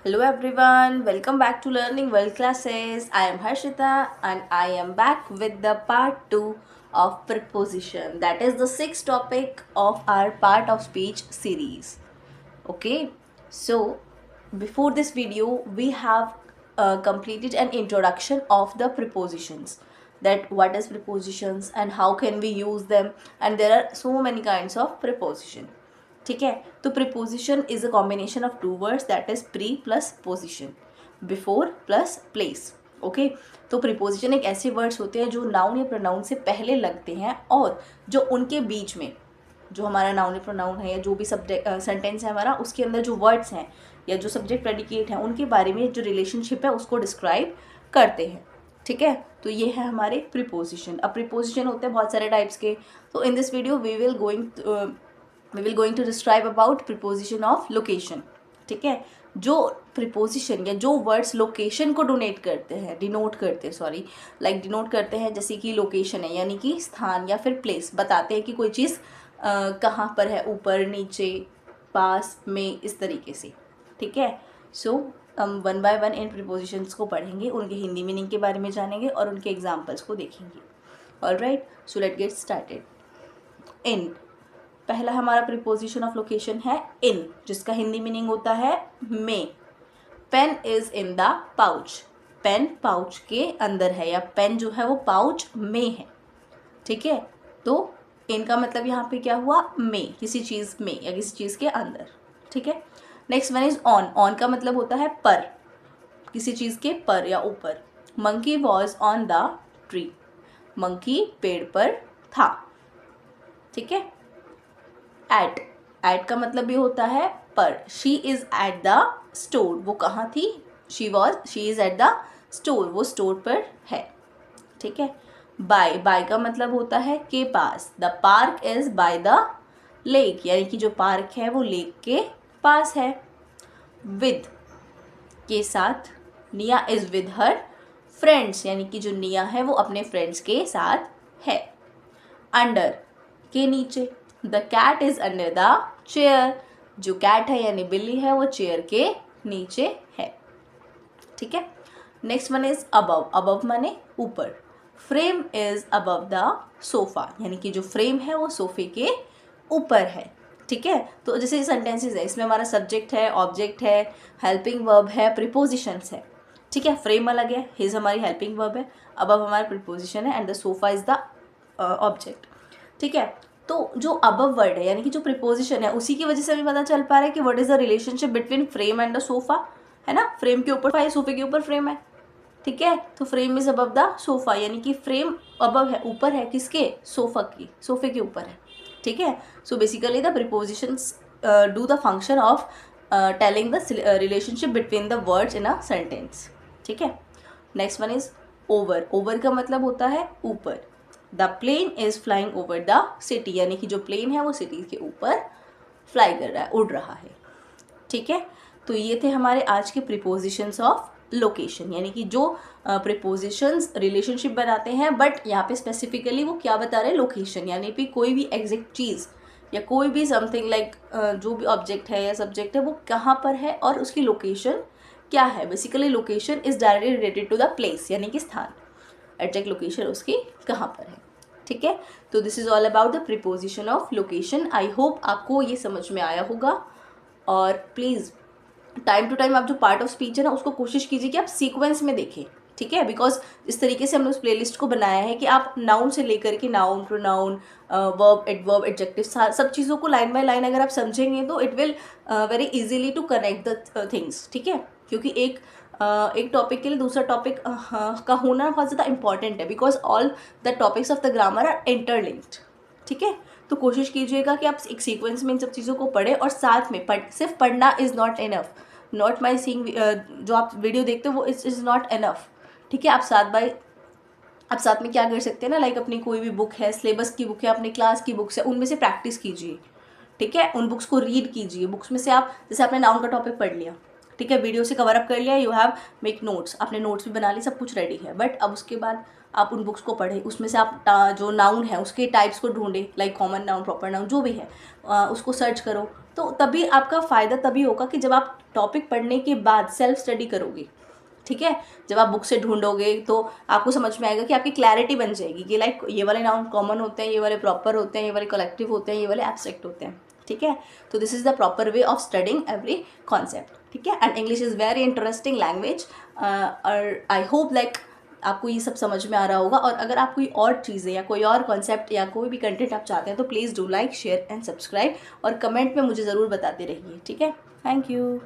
Hello everyone, welcome back to Learning World Classes. I am Harshita and I am back with the part 2 of preposition. That is the sixth topic of our part of speech series. Okay, so before this video we have completed an introduction of the prepositions, that what is prepositions and how can we use them, and there are so many kinds of preposition. ठीक है, तो preposition is a combination of two words, that is pre plus position, before plus place. Okay, तो preposition एक ऐसे words होते हैं जो noun या प्रोनाउन से पहले लगते हैं और जो उनके बीच में जो हमारा नाउन या प्रोनाउन है या जो भी सब्जेक्ट सेंटेंस है हमारा, उसके अंदर जो वर्ड्स हैं या जो सब्जेक्ट प्रेडिकेट हैं उनके बारे में जो रिलेशनशिप है उसको डिस्क्राइब करते हैं. ठीक है, तो ये है हमारे प्रीपोजिशन. अब प्रीपोजिशन होते हैं बहुत सारे टाइप्स के. तो in this video we will going to describe about preposition of location. ठीक है, जो प्रीपोजिशन या जो वर्ड्स लोकेशन को डिनोट करते हैं डिनोट करते हैं, जैसे कि लोकेशन है यानी कि स्थान या फिर प्लेस, बताते हैं कि कोई चीज़ कहाँ पर है, ऊपर नीचे पास में, इस तरीके से. ठीक है, सो हम one by one in prepositions को पढ़ेंगे, उनके हिंदी मीनिंग के बारे में जानेंगे और उनके एग्जाम्पल्स को देखेंगे. Alright, so let get started. In, पहला हमारा प्रीपोजिशन ऑफ लोकेशन है इन, जिसका हिंदी मीनिंग होता है में. Pen is in the pouch, pen pouch के अंदर है या पेन जो है वो पाउच में है. ठीक है, तो इनका मतलब यहाँ पे क्या हुआ, में, किसी चीज़ में या किसी चीज़ के अंदर. ठीक है, next one is on. On का मतलब होता है पर, किसी चीज़ के पर या ऊपर. Monkey was on the tree, monkey पेड़ पर था. ठीक है, एट, एट का मतलब भी होता है पर. She is at the store, वो कहाँ थी, she is at the store, वो स्टोर पर है. ठीक है, बाय, बाय का मतलब होता है के पास. The park is by the lake, यानी कि जो पार्क है वो लेक के पास है. विद, के साथ. निया इज विद हर फ्रेंड्स, यानी कि जो निया है वो अपने फ्रेंड्स के साथ है. अंडर, के नीचे. The cat is under the chair, जो कैट है यानी बिल्ली है वो चेयर के नीचे है. ठीक है, next one is above. Above माने ऊपर. Frame is above the sofa, यानी कि जो फ्रेम है वो सोफे के ऊपर है. ठीक है, तो जैसे सेंटेंसेस है, इसमें हमारा सब्जेक्ट है, ऑब्जेक्ट है, हेल्पिंग वर्ब है, प्रीपोजिशंस है. ठीक है, फ्रेम अलग है, हिज हमारी हेल्पिंग वर्ब है, अबव हमारा प्रीपोजिशन है, and the sofa is the object. ठीक है, तो जो अबव वर्ड है यानी कि जो प्रीपोजिशन है उसी की वजह से हमें पता चल पा रहा है कि what is the relationship between frame and the sofa, है ना. फ्रेम के ऊपर है, सोफे के ऊपर फ्रेम है. ठीक है, तो frame is above the sofa, यानी कि फ्रेम अबव है, ऊपर है, किसके, सोफे के ऊपर है. ठीक है, so basically the prepositions do the function of telling the relationship between the words in a sentence. ठीक है, next one is over. Over का मतलब होता है ऊपर. The plane is flying over the city, यानी कि जो प्लेन है वो सिटी के ऊपर फ्लाई कर रहा है, उड़ रहा है. ठीक है, तो ये थे हमारे आज के प्रीपोजिशंस ऑफ लोकेशन, यानी कि जो प्रीपोजिशंस रिलेशनशिप बनाते हैं, बट यहाँ पे स्पेसिफिकली वो क्या बता रहे हैं, लोकेशन, यानी कि कोई भी एग्जैक्ट चीज़ या कोई भी समथिंग लाइक जो भी ऑब्जेक्ट है या सब्जेक्ट है वो कहाँ पर है और उसकी लोकेशन क्या है. Basically location is directly related to the place, यानी कि स्थान, एग्जैक्ट लोकेशन उसकी कहाँ पर है. ठीक है, तो this is all about the preposition of location. I hope आपको ये समझ में आया होगा, और प्लीज़ टाइम टू टाइम आप जो पार्ट ऑफ स्पीच है ना उसको कोशिश कीजिए कि आप सीक्वेंस में देखें. ठीक है, बिकॉज इस तरीके से हमने उस प्लेलिस्ट को बनाया है कि आप नाउन से लेकर के noun, pronoun, verb, adverb, adjective, सब चीज़ों को लाइन बाय लाइन अगर आप समझेंगे तो it will very easily to connect the things. ठीक है, क्योंकि एक टॉपिक के लिए दूसरा टॉपिक का होना बहुत ज़्यादा इंपॉर्टेंट है, because all the topics of the grammar are interlinked. ठीक है, तो कोशिश कीजिएगा कि आप एक सीक्वेंस में इन सब चीज़ों को पढ़ें, और साथ में सिर्फ पढ़ना is not enough. Not my seeing, जो आप वीडियो देखते हो वो इज़ नॉट इनफ. ठीक है, आप साथ में क्या कर सकते हैं ना, लाइक अपनी कोई भी बुक है, सिलेबस की बुक है, अपनी क्लास की बुक्स है, उनमें से प्रैक्टिस कीजिए. ठीक है, उन बुक्स को रीड कीजिए. बुक्स में से आप, जैसे आपने नाउन का टॉपिक पढ़ लिया, ठीक है, वीडियो से कवर अप कर लिया, यू हैव मेक नोट्स, आपने नोट्स भी बना ली, सब कुछ रेडी है, बट अब उसके बाद आप उन बुक्स को पढ़ें, उसमें से आप जो नाउन है उसके टाइप्स को ढूंढें, like common noun, proper noun, जो भी है उसको सर्च करो, तो तो तभी आपका फ़ायदा तभी होगा कि जब आप टॉपिक पढ़ने के बाद सेल्फ स्टडी करोगे, ठीक है। जब आप बुक से ढूंढोगे तो आपको समझ में आएगा कि आपकी क्लैरिटी बन जाएगी कि लाइक ये वाले नाउन कॉमन होते हैं, ये वाले प्रॉपर होते हैं, ये वाले कलेक्टिव होते हैं, ये वाले एब्स्ट्रैक्ट होते हैं, ठीक है। तो this is the proper way of studying every concept, ठीक है। And English is very interesting language और आई होप लाइक आपको ये सब समझ में आ रहा होगा। और अगर आप कोई और चीज़ें या कोई और कॉन्सेप्ट या कोई भी कंटेंट आप चाहते हैं तो please do like, share and subscribe और कमेंट में मुझे ज़रूर बताते रहिए, ठीक है। Thank you.